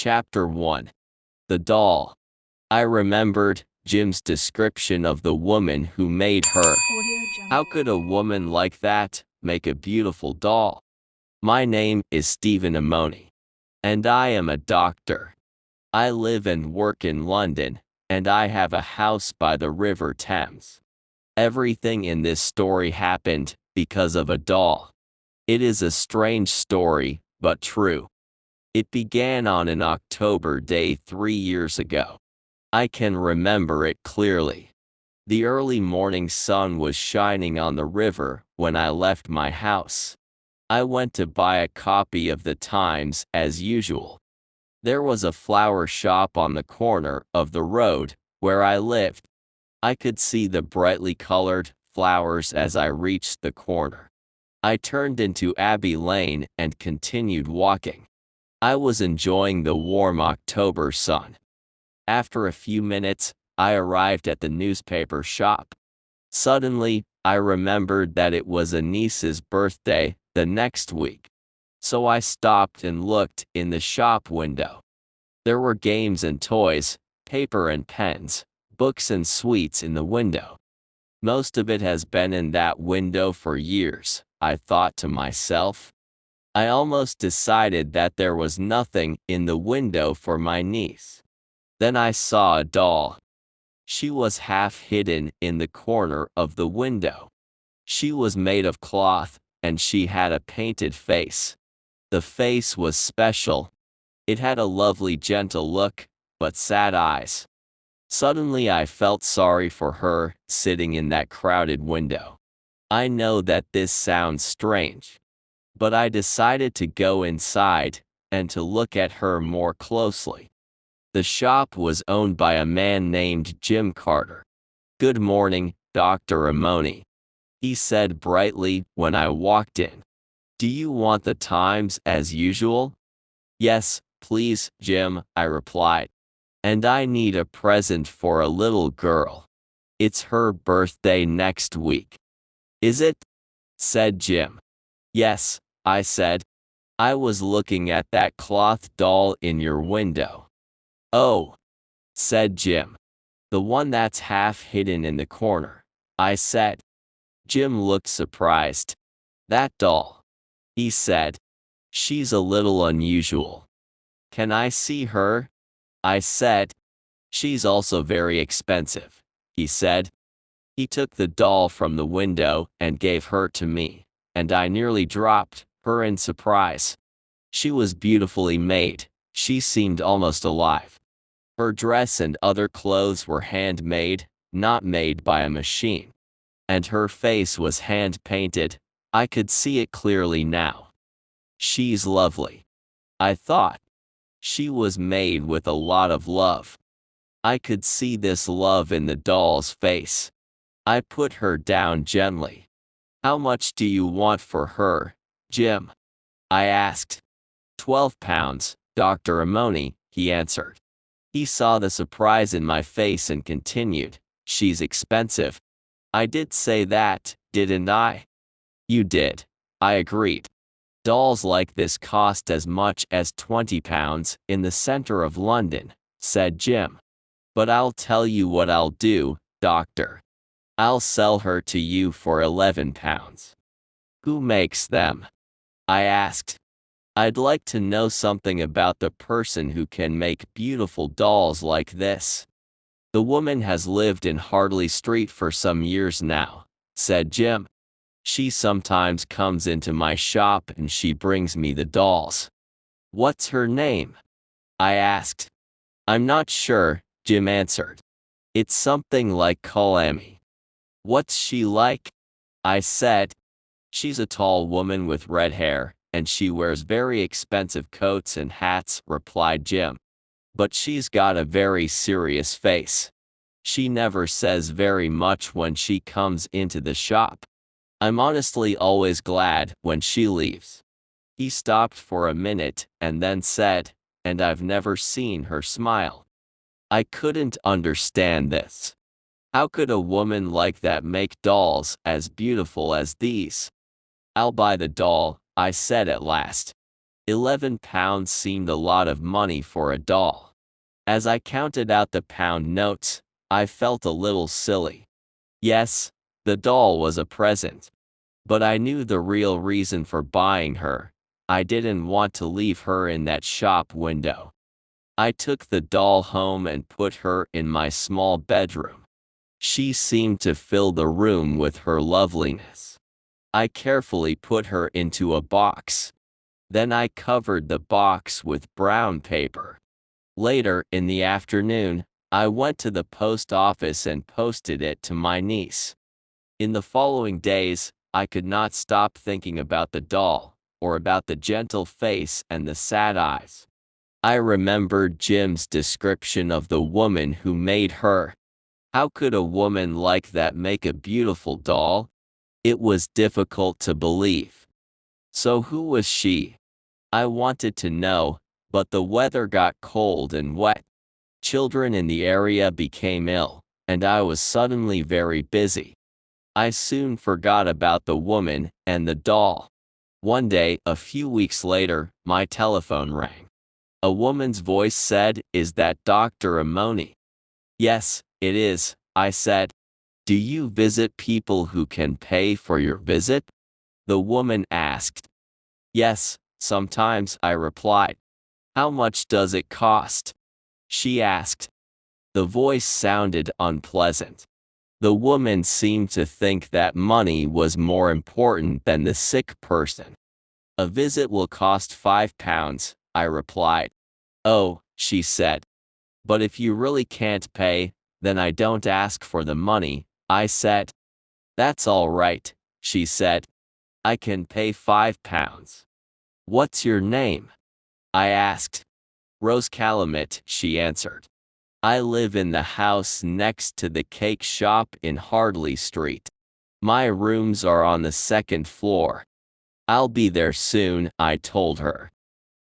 Chapter 1. The Doll. I remembered Jim's description of the woman who made her. How could a woman like that make a beautiful doll? My name is Stephen Amoni, and I am a doctor. I live and work in London, and I have a house by the River Thames. Everything in this story happened because of a doll. It is a strange story, but true. It began on an October day 3 years ago. I can remember it clearly. The early morning sun was shining on the river when I left my house. I went to buy a copy of the Times as usual. There was a flower shop on the corner of the road where I lived. I could see the brightly colored flowers as I reached the corner. I turned into Abbey Lane and continued walking. I was enjoying the warm October sun. After a few minutes, I arrived at the newspaper shop. Suddenly, I remembered that it was a niece's birthday the next week. So I stopped and looked in the shop window. There were games and toys, paper and pens, books and sweets in the window. Most of it has been in that window for years, I thought to myself. I almost decided that there was nothing in the window for my niece. Then I saw a doll. She was half hidden in the corner of the window. She was made of cloth, and she had a painted face. The face was special. It had a lovely gentle look, but sad eyes. Suddenly I felt sorry for her, sitting in that crowded window. I know that this sounds strange, but I decided to go inside and to look at her more closely. The shop was owned by a man named Jim Carter. "Good morning, Dr. Amoni," he said brightly when I walked in. "Do you want the Times as usual?" "Yes, please, Jim," I replied. "And I need a present for a little girl. It's her birthday next week." "Is it?" said Jim. "Yes," I said. "I was looking at that cloth doll in your window." "Oh," said Jim. "The one that's half hidden in the corner," I said. Jim looked surprised. "That doll," he said. "She's a little unusual." "Can I see her?" I said. "She's also very expensive," he said. He took the doll from the window and gave her to me, and I nearly dropped her in surprise. She was beautifully made. She seemed almost alive. Her dress and other clothes were handmade, not made by a machine. And her face was hand-painted. I could see it clearly now. "She's lovely," I thought. She was made with a lot of love. I could see this love in the doll's face. I put her down gently. "How much do you want for her, Jim?" I asked. £12, Dr. Amoni," he answered. He saw the surprise in my face and continued, "She's expensive." "I did say that, didn't I?" "You did," I agreed. "Dolls like this cost as much as £20 in the center of London," said Jim. "But I'll tell you what I'll do, doctor. I'll sell her to you for £11. "Who makes them?" I asked. "I'd like to know something about the person who can make beautiful dolls like this." "The woman has lived in Harley Street for some years now," said Jim. "She sometimes comes into my shop and she brings me the dolls." "What's her name?" I asked. "I'm not sure," Jim answered. "It's something like Kalami." "What's she like?" I said. "She's a tall woman with red hair, and she wears very expensive coats and hats," replied Jim. "But she's got a very serious face. She never says very much when she comes into the shop. I'm honestly always glad when she leaves." He stopped for a minute and then said, "And I've never seen her smile." I couldn't understand this. How could a woman like that make dolls as beautiful as these? "I'll buy the doll," I said at last. £11 seemed a lot of money for a doll. As I counted out the pound notes, I felt a little silly. Yes, the doll was a present. But I knew the real reason for buying her. I didn't want to leave her in that shop window. I took the doll home and put her in my small bedroom. She seemed to fill the room with her loveliness. I carefully put her into a box. Then I covered the box with brown paper. Later in the afternoon, I went to the post office and posted it to my niece. In the following days, I could not stop thinking about the doll, or about the gentle face and the sad eyes. I remembered Jim's description of the woman who made her. How could a woman like that make a beautiful doll? It was difficult to believe. So who was she? I wanted to know, but the weather got cold and wet. Children in the area became ill, and I was suddenly very busy. I soon forgot about the woman and the doll. One day, a few weeks later, my telephone rang. A woman's voice said, "Is that Dr. Amoni?" "Yes, it is," I said. "Do you visit people who can pay for your visit?" the woman asked. "Yes, sometimes," I replied. "How much does it cost?" she asked. The voice sounded unpleasant. The woman seemed to think that money was more important than the sick person. "A visit will cost £5, I replied. "Oh," she said. "But if you really can't pay, then I don't ask for the money," I said. "That's all right," she said. "I can pay £5. "What's your name?" I asked. "Rose Calumet," she answered. "I live in the house next to the cake shop in Hartley Street. My rooms are on the second floor." "I'll be there soon," I told her.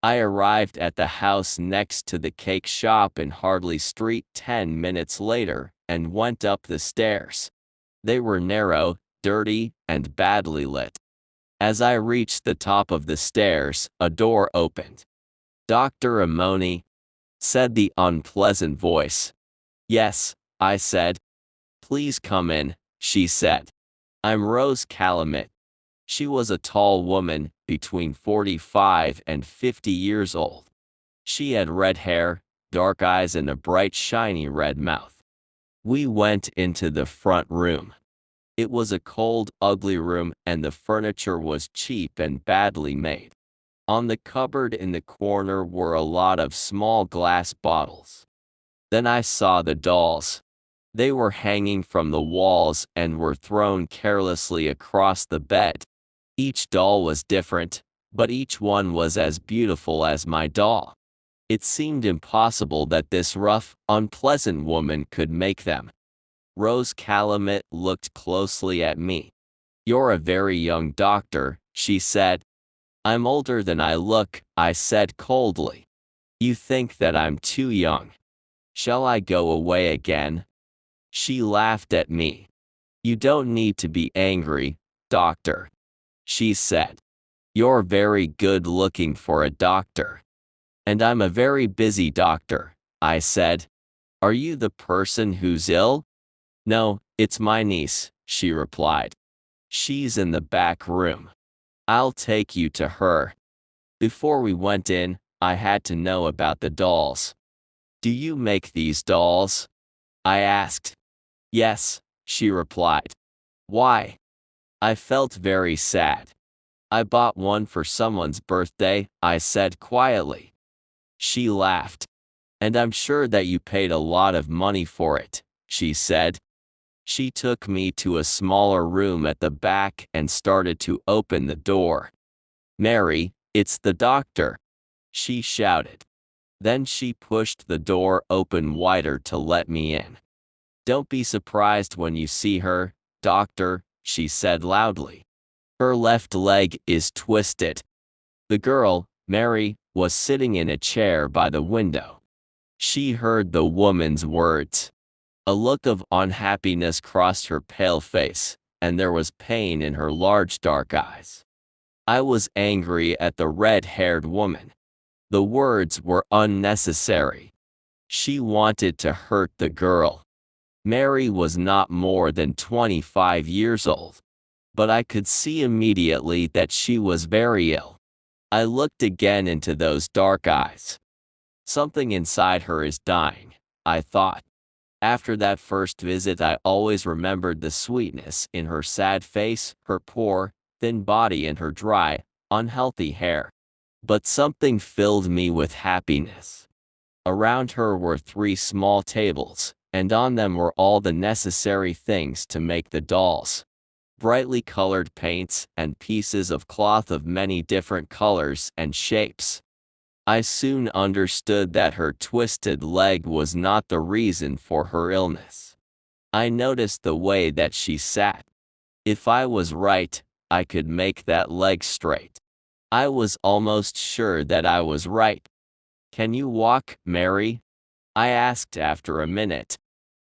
I arrived at the house next to the cake shop in Hartley Street 10 minutes later and went up the stairs. They were narrow, dirty, and badly lit. As I reached the top of the stairs, a door opened. "Dr. Amoni?" said the unpleasant voice. "Yes," I said. "Please come in," she said. "I'm Rose Calumet." She was a tall woman, between 45 and 50 years old. She had red hair, dark eyes, and a bright shiny red mouth. We went into the front room. It was a cold, ugly room, and the furniture was cheap and badly made. On the cupboard in the corner were a lot of small glass bottles. Then I saw the dolls. They were hanging from the walls and were thrown carelessly across the bed. Each doll was different, but each one was as beautiful as my doll. It seemed impossible that this rough, unpleasant woman could make them. Rose Calumet looked closely at me. "You're a very young doctor," she said. "I'm older than I look," I said coldly. "You think that I'm too young. Shall I go away again?" She laughed at me. "You don't need to be angry, doctor," she said. "You're very good looking for a doctor." "And I'm a very busy doctor," I said. "Are you the person who's ill?" "No, it's my niece," she replied. "She's in the back room. I'll take you to her." Before we went in, I had to know about the dolls. "Do you make these dolls?" I asked. "Yes," she replied. "Why?" I felt very sad. "I bought one for someone's birthday," I said quietly. She laughed. "And I'm sure that you paid a lot of money for it," she said. She took me to a smaller room at the back and started to open the door. "Mary, it's the doctor," she shouted. Then she pushed the door open wider to let me in. "Don't be surprised when you see her, doctor," she said loudly. "Her left leg is twisted." The girl, Mary, was sitting in a chair by the window. She heard the woman's words. A look of unhappiness crossed her pale face, and there was pain in her large dark eyes. I was angry at the red-haired woman. The words were unnecessary. She wanted to hurt the girl. Mary was not more than 25 years old, but I could see immediately that she was very ill. I looked again into those dark eyes. Something inside her is dying, I thought. After that first visit, I always remembered the sweetness in her sad face, her poor, thin body, and her dry, unhealthy hair. But something filled me with happiness. Around her were 3 small tables, and on them were all the necessary things to make the dolls. Brightly colored paints and pieces of cloth of many different colors and shapes. I soon understood that her twisted leg was not the reason for her illness. I noticed the way that she sat. If I was right, I could make that leg straight. I was almost sure that I was right. "Can you walk, Mary?" I asked after a minute.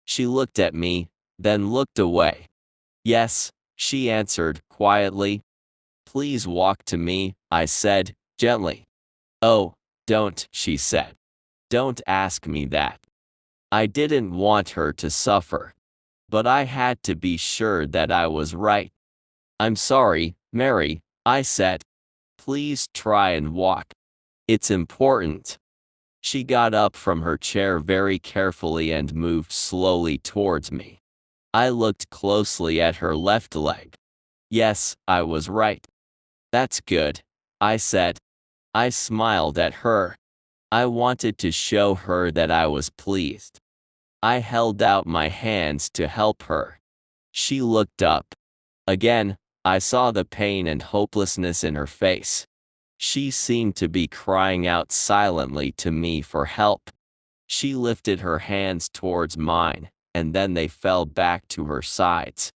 She looked at me, then looked away. "Yes," she answered quietly. "Please walk to me," I said, gently. "Oh, don't," she said. "Don't ask me that." I didn't want her to suffer, but I had to be sure that I was right. "I'm sorry, Mary," I said. "Please try and walk. It's important." She got up from her chair very carefully and moved slowly towards me. I looked closely at her left leg. Yes, I was right. "That's good," I said. I smiled at her. I wanted to show her that I was pleased. I held out my hands to help her. She looked up. Again, I saw the pain and hopelessness in her face. She seemed to be crying out silently to me for help. She lifted her hands towards mine, and then they fell back to her sides.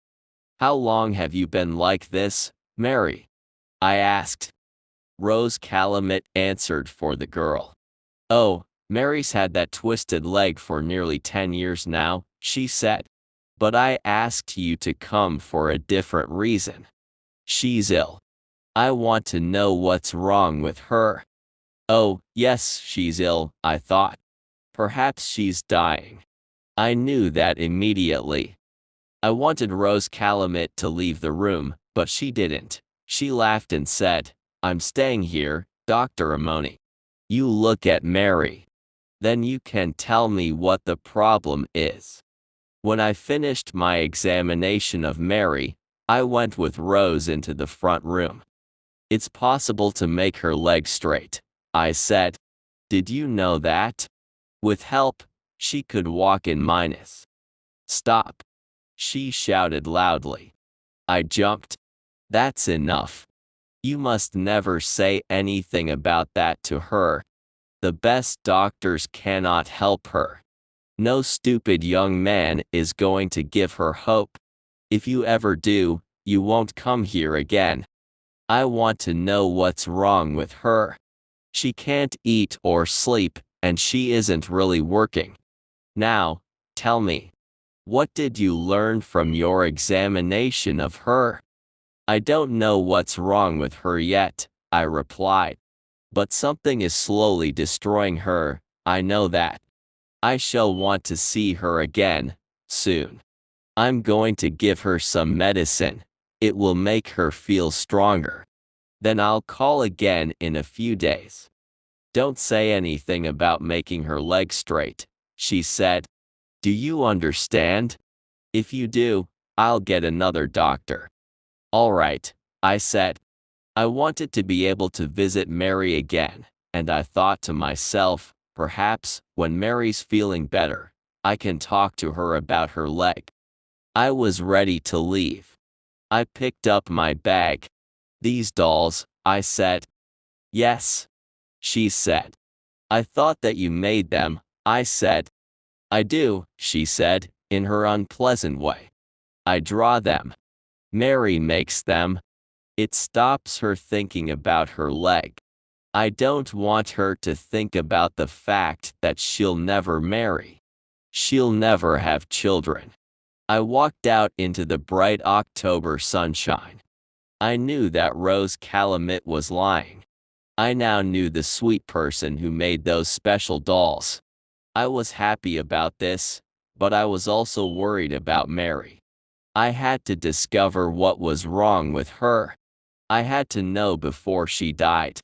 "How long have you been like this, Mary?" I asked. Rose Calumet answered for the girl. "Oh, Mary's had that twisted leg for nearly 10 years now," she said. "But I asked you to come for a different reason. She's ill. I want to know what's wrong with her." "Oh, yes, she's ill," I thought. "Perhaps she's dying." I knew that immediately. I wanted Rose Calumet to leave the room, but she didn't. She laughed and said, "I'm staying here, Dr. Amoni. You look at Mary. Then you can tell me what the problem is." When I finished my examination of Mary, I went with Rose into the front room. "It's possible to make her leg straight," I said. "Did you know that? With help, she could walk in minus." "Stop!" she shouted loudly. I jumped. "That's enough. You must never say anything about that to her. The best doctors cannot help her. No stupid young man is going to give her hope. If you ever do, you won't come here again. I want to know what's wrong with her. She can't eat or sleep, and she isn't really working. Now, tell me, what did you learn from your examination of her?" "I don't know what's wrong with her yet," I replied. "But something is slowly destroying her, I know that. I shall want to see her again, soon. I'm going to give her some medicine. It will make her feel stronger. Then I'll call again in a few days. Don't say anything about making her leg straight," she said. "Do you understand? If you do, I'll get another doctor." "All right," I said. I wanted to be able to visit Mary again, and I thought to myself, perhaps, when Mary's feeling better, I can talk to her about her leg. I was ready to leave. I picked up my bag. "These dolls," I said. "Yes," she said. "I thought that you made them," I said. "I do," she said, in her unpleasant way. "I draw them. Mary makes them. It stops her thinking about her leg. I don't want her to think about the fact that she'll never marry. She'll never have children." I walked out into the bright October sunshine. I knew that Rose Calamit was lying. I now knew the sweet person who made those special dolls. I was happy about this, but I was also worried about Mary. I had to discover what was wrong with her. I had to know before she died.